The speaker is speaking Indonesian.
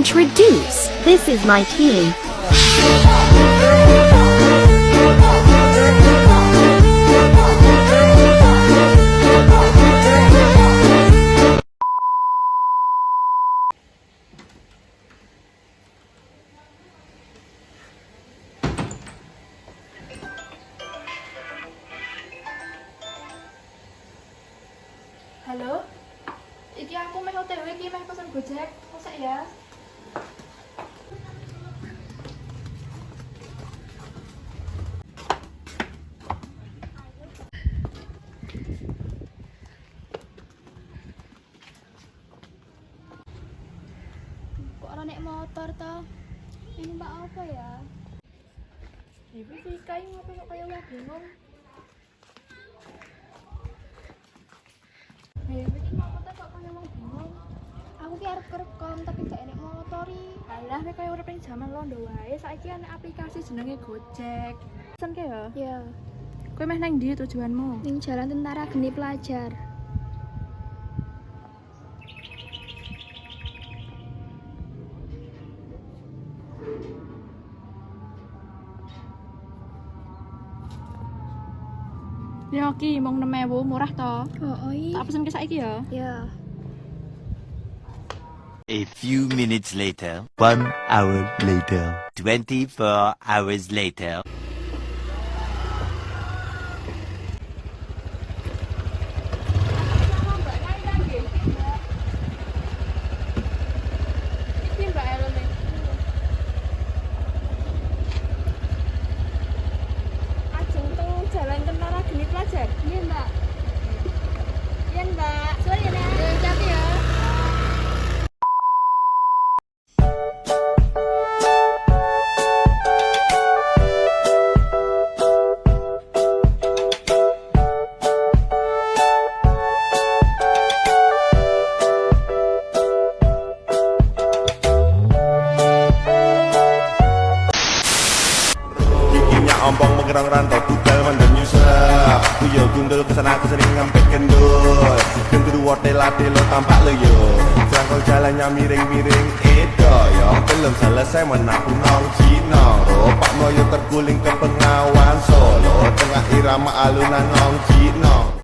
introduce. This is my team. Halo, iki aku meh OTW iki meh pesen Gojek, kosek ya. Kok ora nek motor to? Ini mbak apa ya? Ibu sih kayak ngopo kok kaya wong bingung. Ibu iki ngopo kok kaya wong bingung. Aku ki arep kerekam tapi gak enek motori. Alah nek kaya urip ning jaman londo wae, saiki ana aplikasi jenenge Gojek. Pesen ke ya? Ya, Kowe meh nang ndi tujuanmu? ning Jalan Tentara Geni Pelajar. Ya ki mung 6.000 murah to. Oh, iya. Tak pesen ke saiki ya. Ya. A few minutes later, 1 hour later, 24 hours later. Iki Mbak Ellen nih. Ajeng teng Jalan Tentara Geni Pelajar. Iya, Mbak. Iya, Mbak. Sorry ya, Nek. Hati-hati ya. Giginya ompong menggerang rantau budal mandor nyusah. Kuyo gundul kesana kesering ngampet kendul. Gendru tela-telo tampak lo yo. Serangkau jalannya miring-miring edo yo. Belum selesai menaku nong Cino. Ropak moyo terguling ke Bengawan Solo. Tengah irama alunan nong Cino.